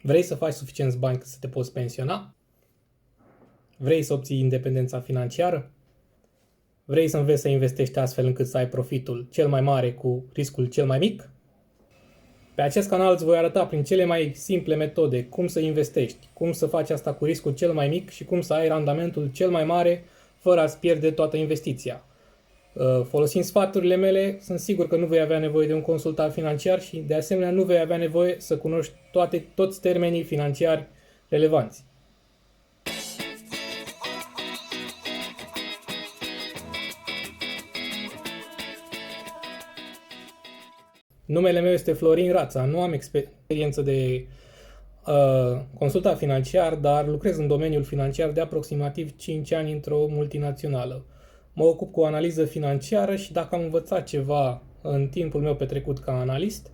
Vrei să faci suficienți bani să te poți pensiona? Vrei să obții independența financiară? Vrei să înveți să investești astfel încât să ai profitul cel mai mare cu riscul cel mai mic? Pe acest canal îți voi arăta prin cele mai simple metode cum să investești, cum să faci asta cu riscul cel mai mic și cum să ai randamentul cel mai mare fără a-ți pierde toată investiția. Folosind sfaturile mele, sunt sigur că nu vei avea nevoie de un consultant financiar și de asemenea nu vei avea nevoie să cunoști toți termenii financiari relevanți. Numele meu este Florin Rața, nu am experiență de consultant financiar, dar lucrez în domeniul financiar de aproximativ 5 ani într-o multinațională. Mă ocup cu analiză financiară și dacă am învățat ceva în timpul meu petrecut ca analist,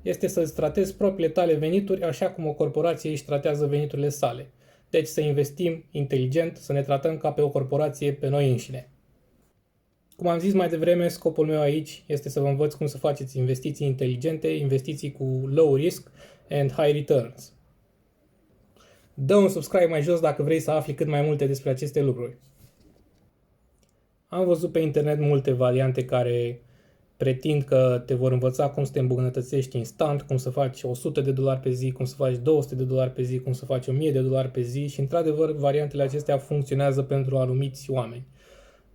este să-ți tratezi propriile tale venituri așa cum o corporație își tratează veniturile sale. Deci să investim inteligent, să ne tratăm ca pe o corporație pe noi înșine. Cum am zis mai devreme, scopul meu aici este să vă învăț cum să faceți investiții inteligente, investiții cu low risk and high returns. Dă un subscribe mai jos dacă vrei să afli cât mai multe despre aceste lucruri. Am văzut pe internet multe variante care pretind că te vor învăța cum să te îmbunătățești instant, cum să faci $100 pe zi, cum să faci $200 pe zi, cum să faci $1000 pe zi și într-adevăr variantele acestea funcționează pentru anumiți oameni.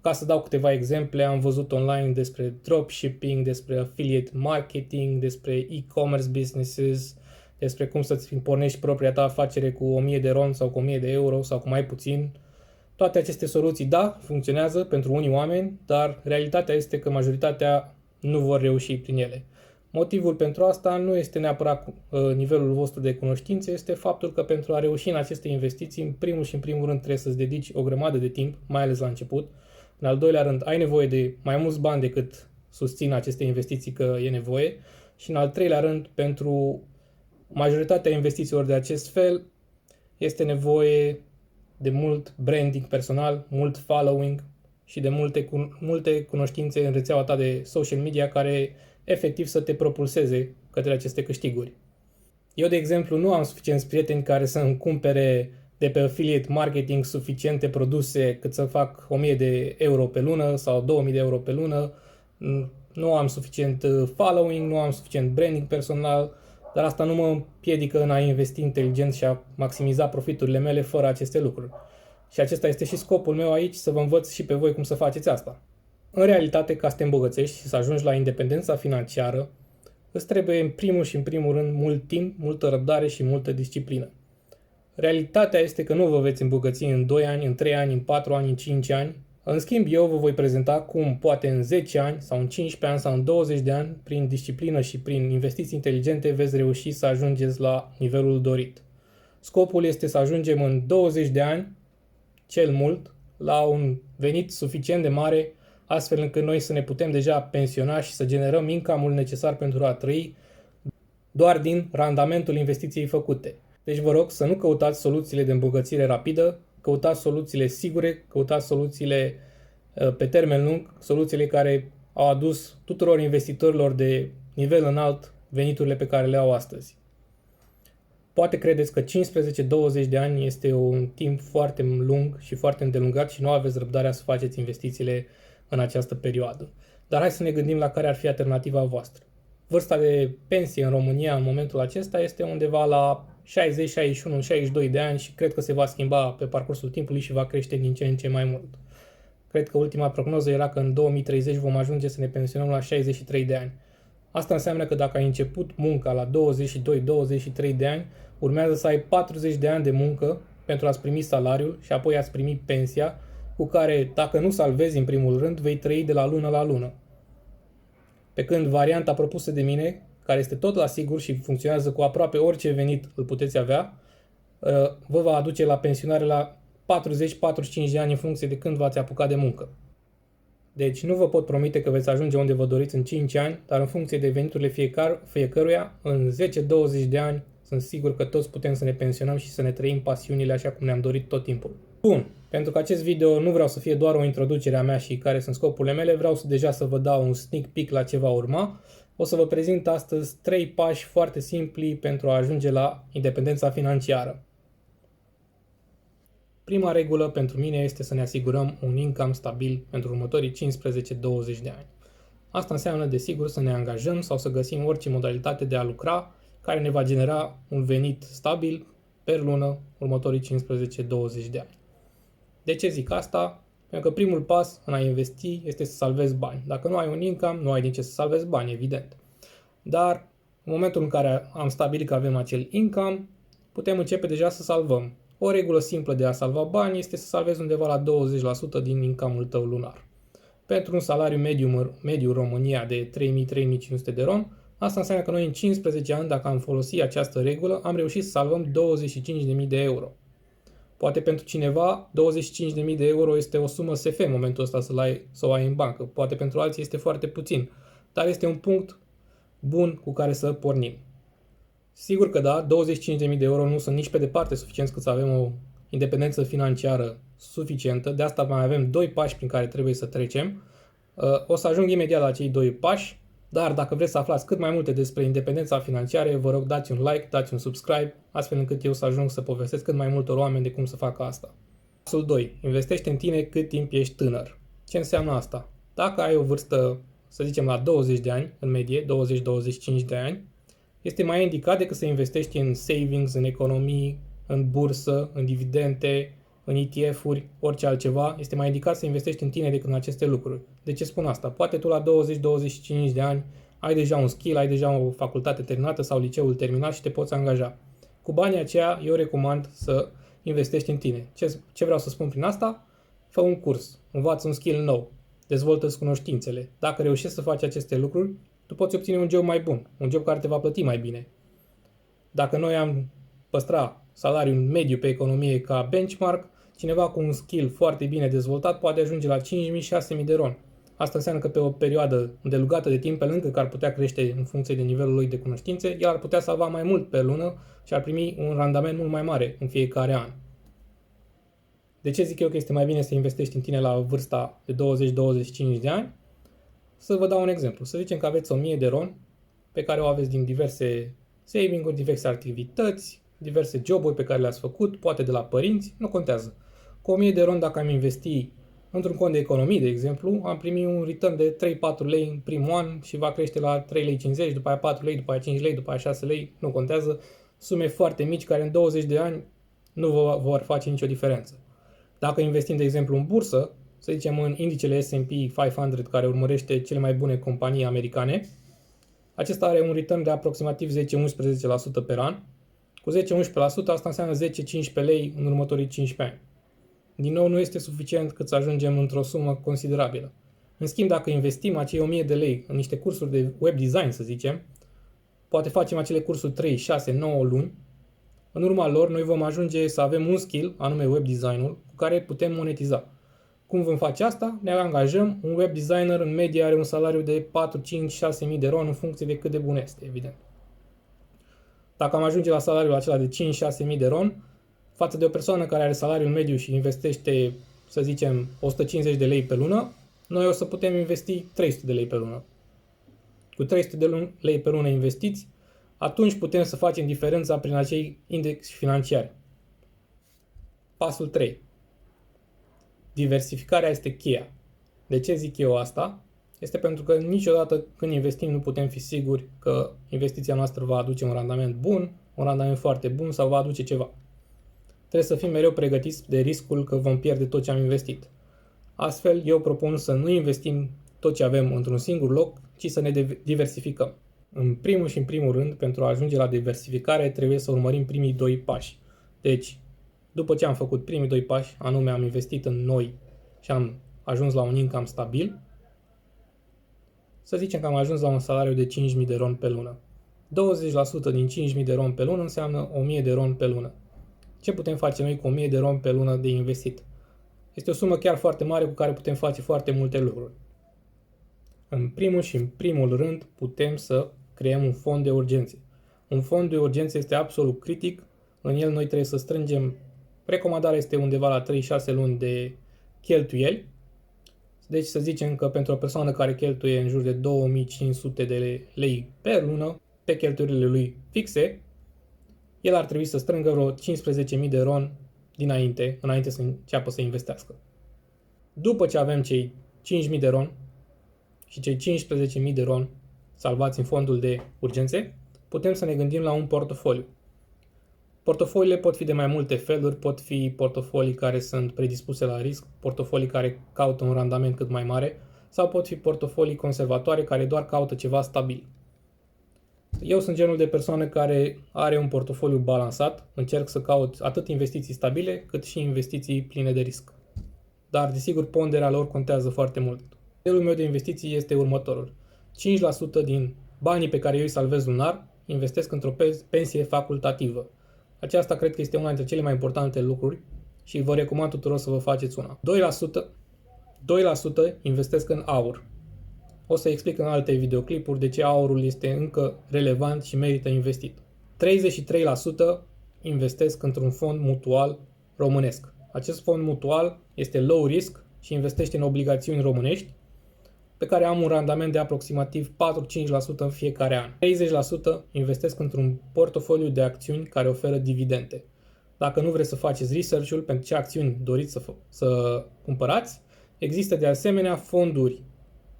Ca să dau câteva exemple, am văzut online despre dropshipping, despre affiliate marketing, despre e-commerce businesses, despre cum să-ți pornești propria ta afacere cu 1000 de RON sau cu 1000 de euro sau cu mai puțin. Toate aceste soluții, da, funcționează pentru unii oameni, dar realitatea este că majoritatea nu vor reuși prin ele. Motivul pentru asta nu este neapărat nivelul vostru de cunoștințe, este faptul că pentru a reuși în aceste investiții, în primul și în primul rând trebuie să-ți dedici o grămadă de timp, mai ales la început. În al doilea rând, ai nevoie de mai mulți bani decât susțin aceste investiții că e nevoie. Și în al treilea rând, pentru majoritatea investițiilor de acest fel, este nevoie de mult branding personal, mult following și de multe cunoștințe în rețeaua ta de social media care efectiv să te propulseze către aceste câștiguri. Eu, de exemplu, nu am suficienți prieteni care să îmi cumpere de pe affiliate marketing suficiente produse cât să fac 1000 de euro pe lună sau 2000 de euro pe lună. Nu am suficient following, nu am suficient branding personal, dar asta nu mă împiedică în a investi inteligent și a maximiza profiturile mele fără aceste lucruri. Și acesta este și scopul meu aici, să vă învăț și pe voi cum să faceți asta. În realitate, ca să te îmbogățești și să ajungi la independența financiară, îți trebuie în primul și în primul rând mult timp, multă răbdare și multă disciplină. Realitatea este că nu vă veți îmbogăți în 2 ani, în 3 ani, în 4 ani, în 5 ani. În schimb, eu vă voi prezenta cum poate în 10 ani sau în 15 ani sau în 20 de ani, prin disciplină și prin investiții inteligente, veți reuși să ajungeți la nivelul dorit. Scopul este să ajungem în 20 de ani, cel mult, la un venit suficient de mare, astfel încât noi să ne putem deja pensiona și să generăm income-ul necesar pentru a trăi doar din randamentul investiției făcute. Deci vă rog să nu căutați soluțiile de îmbogățire rapidă, căutați soluțiile sigure, căutați soluțiile pe termen lung, soluțiile care au adus tuturor investitorilor de nivel înalt veniturile pe care le au astăzi. Poate credeți că 15-20 de ani este un timp foarte lung și foarte îndelungat și nu aveți răbdarea să faceți investițiile în această perioadă. Dar hai să ne gândim la care ar fi alternativa voastră. Vârsta de pensie în România în momentul acesta este undeva la 60, 61, 62 de ani și cred că se va schimba pe parcursul timpului și va crește din ce în ce mai mult. Cred că ultima prognoză era că în 2030 vom ajunge să ne pensionăm la 63 de ani. Asta înseamnă că dacă ai început munca la 22-23 de ani, urmează să ai 40 de ani de muncă pentru a-ți primi salariul și apoi a-ți primi pensia, cu care, dacă nu salvezi în primul rând, vei trăi de la lună la lună. Pe când varianta propusă de mine, care este tot la sigur și funcționează cu aproape orice venit îl puteți avea, vă va aduce la pensionare la 40-45 de ani în funcție de când v-ați apucat de muncă. Deci nu vă pot promite că veți ajunge unde vă doriți în 5 ani, dar în funcție de veniturile fiecăruia, în 10-20 de ani, sunt sigur că toți putem să ne pensionăm și să ne trăim pasiunile așa cum ne-am dorit tot timpul. Bun, pentru că acest video nu vreau să fie doar o introducere a mea și care sunt scopurile mele, vreau deja să vă dau un sneak peek la ce va urma. O să vă prezint astăzi 3 pași foarte simpli pentru a ajunge la independența financiară. Prima regulă pentru mine este să ne asigurăm un income stabil pentru următorii 15-20 de ani. Asta înseamnă, desigur, să ne angajăm sau să găsim orice modalitate de a lucra care ne va genera un venit stabil per lună următorii 15-20 de ani. De ce zic asta? Pentru că primul pas în a investi este să salvezi bani. Dacă nu ai un income, nu ai din ce să salvezi bani, evident. Dar în momentul în care am stabilit că avem acel income, putem începe deja să salvăm. O regulă simplă de a salva bani este să salvezi undeva la 20% din income-ul tău lunar. Pentru un salariu mediu în România de 3.000-3.500 de ron, asta înseamnă că noi în 15 ani, dacă am folosit această regulă, am reușit să salvăm 25.000 de euro. Poate pentru cineva 25.000 de euro este o sumă SF în momentul ăsta să o ai în bancă. Poate pentru alții este foarte puțin, dar este un punct bun cu care să pornim. Sigur că da, 25.000 de euro nu sunt nici pe departe suficienți cât să avem o independență financiară suficientă, de asta mai avem 2 pași prin care trebuie să trecem. O să ajung imediat la cei 2 pași, dar dacă vreți să aflați cât mai multe despre independența financiară, vă rog dați un like, dați un subscribe, astfel încât eu să ajung să povestesc cât mai multor oameni de cum să facă asta. Pasul 2. Investește în tine cât timp ești tânăr. Ce înseamnă asta? Dacă ai o vârstă, să zicem la 20 de ani, în medie, 20-25 de ani, este mai indicat decât să investești în savings, în economii, în bursă, în dividende, în ETF-uri, orice altceva. Este mai indicat să investești în tine decât în aceste lucruri. De ce spun asta? Poate tu la 20-25 de ani ai deja un skill, ai deja o facultate terminată sau liceul terminat și te poți angaja. Cu banii aceia, eu recomand să investești în tine. Ce vreau să spun prin asta? Fă un curs, învață un skill nou, dezvoltă-ți cunoștințele. Dacă reușești să faci aceste lucruri, tu poți obține un job mai bun, un job care te va plăti mai bine. Dacă noi am păstra salariul mediu pe economie ca benchmark, cineva cu un skill foarte bine dezvoltat poate ajunge la 5.000-6.000 de ron. Asta înseamnă că pe o perioadă îndelugată de timp, pe lângă că ar putea crește în funcție de nivelul lui de cunoștințe, el ar putea salva mai mult pe lună și ar primi un randament mult mai mare în fiecare an. De ce zic eu că este mai bine să investești în tine la vârsta de 20-25 de ani? Să vă dau un exemplu. Să zicem că aveți 1000 de ron pe care o aveți din diverse saving-uri, diverse activități, diverse joburi pe care le-ați făcut, poate de la părinți, nu contează. Cu 1000 de ron, dacă am investi într-un cont de economii, de exemplu, am primit un return de 3-4 lei în primul an și va crește la 3,50 lei, după aia 4 lei, după aia 5 lei, după aia 6 lei, nu contează. Sume foarte mici care în 20 de ani nu vă vor face nicio diferență. Dacă investim, de exemplu, în bursă, să zicem în indicele S&P 500 care urmărește cele mai bune companii americane, acesta are un return de aproximativ 10-11% per an. Cu 10-11% asta înseamnă 10-15 lei în următorii 15 ani. Din nou, nu este suficient cât să ajungem într-o sumă considerabilă. În schimb, dacă investim acei 1000 de lei în niște cursuri de web design, să zicem, poate facem acele cursuri 3, 6, 9 luni, în urma lor noi vom ajunge să avem un skill, anume web design-ul, cu care putem monetiza. Cum vom face asta? Ne angajăm, un web designer în medie are un salariu de 4, 5, 6 mii de ron în funcție de cât de bun este, evident. Dacă am ajunge la salariul acela de 5-6 mii de ron, față de o persoană care are salariul mediu și investește, să zicem, 150 de lei pe lună, noi o să putem investi 300 de lei pe lună. Cu 300 de lei pe lună investiți, atunci putem să facem diferența prin acei index financiari. Pasul 3. Diversificarea este cheia. De ce zic eu asta? Este pentru că niciodată când investim nu putem fi siguri că investiția noastră va aduce un randament bun, un randament foarte bun sau va aduce ceva. Trebuie să fim mereu pregătiți de riscul că vom pierde tot ce am investit. Astfel, eu propun să nu investim tot ce avem într-un singur loc, ci să ne diversificăm. În primul rând, pentru a ajunge la diversificare, trebuie să urmărim primii 2 pași. Deci, după ce am făcut primii 2 pași, anume am investit în noi și am ajuns la un income stabil, să zicem că am ajuns la un salariu de 5.000 de ron pe lună. 20% din 5.000 de ron pe lună înseamnă 1.000 de ron pe lună. Ce putem face noi cu 1.000 de ron pe lună de investit? Este o sumă chiar foarte mare cu care putem face foarte multe lucruri. În primul rând, putem să creăm un fond de urgențe. Un fond de urgențe este absolut critic. În el noi trebuie să strângem, recomandarea este undeva la 3-6 luni de cheltuieli, Deci să zicem că pentru o persoană care cheltuie în jur de 2500 de lei pe lună pe cheltuielile lui fixe, el ar trebui să strângă vreo 15.000 de RON înainte să înceapă să investească. După ce avem cei 5.000 de RON și cei 15.000 de RON salvați în fondul de urgențe, putem să ne gândim la un portofoliu. Portofoliile pot fi de mai multe feluri, pot fi portofolii care sunt predispuse la risc, portofolii care caută un randament cât mai mare, sau pot fi portofolii conservatoare care doar caută ceva stabil. Eu sunt genul de persoană care are un portofoliu balansat, încerc să caut atât investiții stabile, cât și investiții pline de risc. Dar, desigur, ponderea lor contează foarte mult. Modelul meu de investiții este următorul. 5% din banii pe care eu îi salvez lunar investesc într-o pensie facultativă. Aceasta cred că este una dintre cele mai importante lucruri și vă recomand tuturor să vă faceți una. 2% investesc în aur. O să explic în alte videoclipuri de ce aurul este încă relevant și merită investit. 33% investesc într-un fond mutual românesc. Acest fond mutual este low risk și investește în obligațiuni românești, pe care am un randament de aproximativ 4-5% în fiecare an. 30% investesc într-un portofoliu de acțiuni care oferă dividende. Dacă nu vreți să faceți research-ul pentru ce acțiuni doriți să cumpărați, există de asemenea fonduri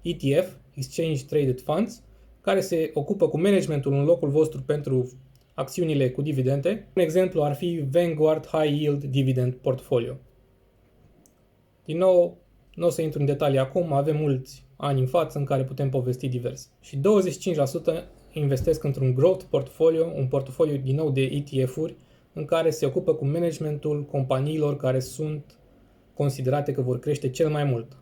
ETF, Exchange Traded Funds, care se ocupă cu managementul în locul vostru pentru acțiunile cu dividende. Un exemplu ar fi Vanguard High Yield Dividend Portfolio. Din nou, nu o să intru în detalii acum, avem mulți ani în față în care putem povesti divers. Și 25% investesc într-un growth portfolio, un portofoliu din nou de ETF-uri, în care se ocupă cu managementul companiilor care sunt considerate că vor crește cel mai mult.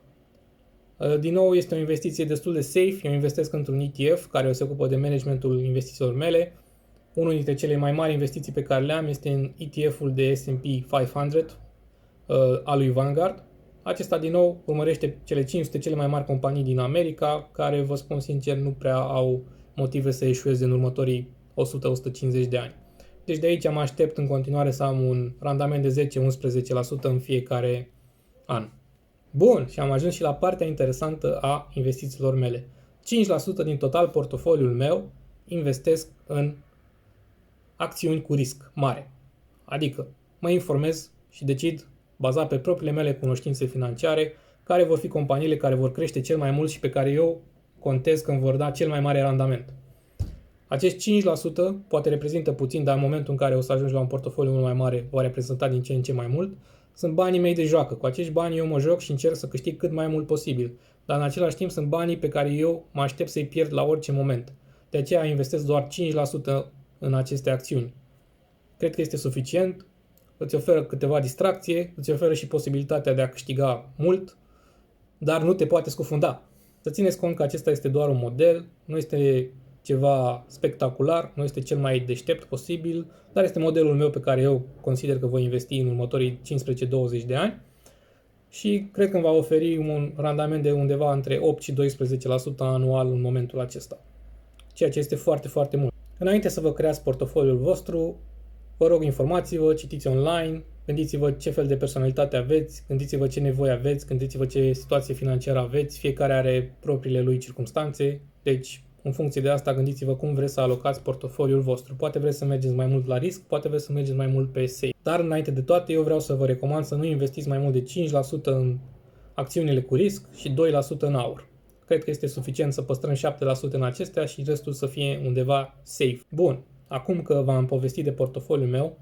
Din nou, este o investiție destul de safe, eu investesc într-un ETF care se ocupă de managementul investițiilor mele. Unul dintre cele mai mari investiții pe care le am este în ETF-ul de S&P 500 al lui Vanguard. Acesta, din nou, urmărește cele 500 cele mai mari companii din America, care, vă spun sincer, nu prea au motive să eșueze în următorii 100-150 de ani. Deci de aici mă aștept în continuare să am un randament de 10-11% în fiecare an. Bun, și am ajuns și la partea interesantă a investițiilor mele. 5% din total portofoliul meu investesc în acțiuni cu risc mare. Adică mă informez și decid, bazat pe propriile mele cunoștințe financiare, care vor fi companiile care vor crește cel mai mult și pe care eu contez că îmi vor da cel mai mare randament. Acești 5% poate reprezintă puțin, dar în momentul în care o să ajungi la un portofoliu mult mai mare, va reprezenta din ce în ce mai mult. Sunt banii mei de joacă. Cu acești bani eu mă joc și încerc să câștig cât mai mult posibil. Dar în același timp sunt banii pe care eu mă aștept să-i pierd la orice moment. De aceea investesc doar 5% în aceste acțiuni. Cred că este suficient, îți oferă câteva distracție, îți oferă și posibilitatea de a câștiga mult, dar nu te poate scufunda. Să țineți cont că acesta este doar un model, nu este ceva spectacular, nu este cel mai deștept posibil, dar este modelul meu pe care eu consider că voi investi în următorii 15-20 de ani și cred că îmi va oferi un randament de undeva între 8 și 12% anual în momentul acesta, ceea ce este foarte, foarte mult. Înainte să vă creați portofoliul vostru, vă rog, informați-vă, citiți online, gândiți-vă ce fel de personalitate aveți, gândiți-vă ce nevoi aveți, gândiți-vă ce situație financiară aveți, fiecare are propriile lui circumstanțe, deci în funcție de asta gândiți-vă cum vreți să alocați portofoliul vostru. Poate vreți să mergeți mai mult la risc, poate vreți să mergeți mai mult pe safe. Dar înainte de toate eu vreau să vă recomand să nu investiți mai mult de 5% în acțiunile cu risc și 2% în aur. Cred că este suficient să păstrăm 7% în acestea și restul să fie undeva safe. Bun, acum că v-am povestit de portofoliul meu,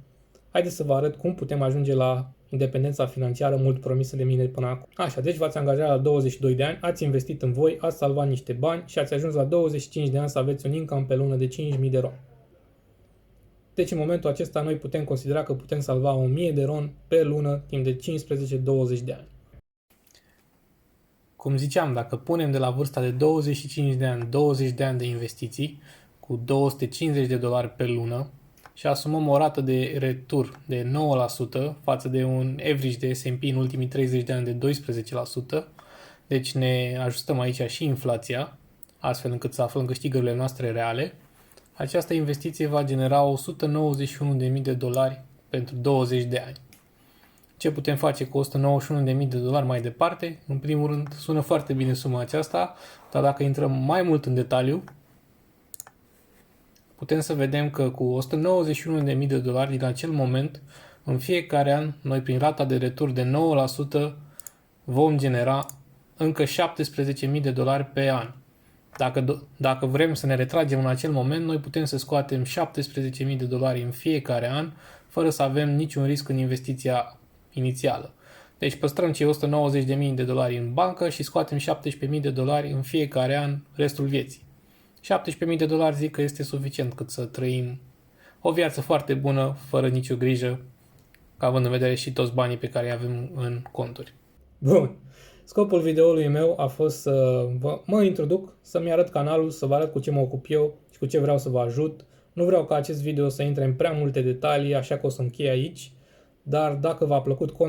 haideți să vă arăt cum putem ajunge la independența financiară mult promisă de mine până acum. Așa, deci v-ați angajat la 22 de ani, ați investit în voi, ați salvat niște bani și ați ajuns la 25 de ani să aveți un income pe lună de 5.000 de RON. Deci în momentul acesta noi putem considera că putem salva 1.000 de RON pe lună timp de 15-20 de ani. Cum ziceam, dacă punem de la vârsta de 25 de ani 20 de ani de investiții cu $250 pe lună și asumăm o rată de retur de 9% față de un average de S&P în ultimii 30 de ani de 12%, deci ne ajustăm aici și inflația, astfel încât să aflăm câștigările noastre reale, această investiție va genera $191.000 pentru 20 de ani. Ce putem face cu 191.000 de dolari mai departe? În primul rând, sună foarte bine suma aceasta, dar dacă intrăm mai mult în detaliu, putem să vedem că cu 191.000 de dolari din acel moment, în fiecare an, noi prin rata de retur de 9% vom genera încă 17.000 de dolari pe an. Dacă vrem să ne retragem în acel moment, noi putem să scoatem 17.000 de dolari în fiecare an, fără să avem niciun risc în investiția inițială. Deci păstrăm cei 190.000 de dolari în bancă și scoatem 17.000 de dolari în fiecare an restul vieții. 17.000 de dolari zic că este suficient cât să trăim o viață foarte bună, fără nicio grijă, având în vedere și toți banii pe care îi avem în conturi. Bun. Scopul videoului meu a fost să mă introduc, să-mi arăt canalul, să vă arăt cu ce mă ocup eu și cu ce vreau să vă ajut. Nu vreau ca acest video să intre în prea multe detalii, așa că o să închei aici, dar dacă v-a plăcut content,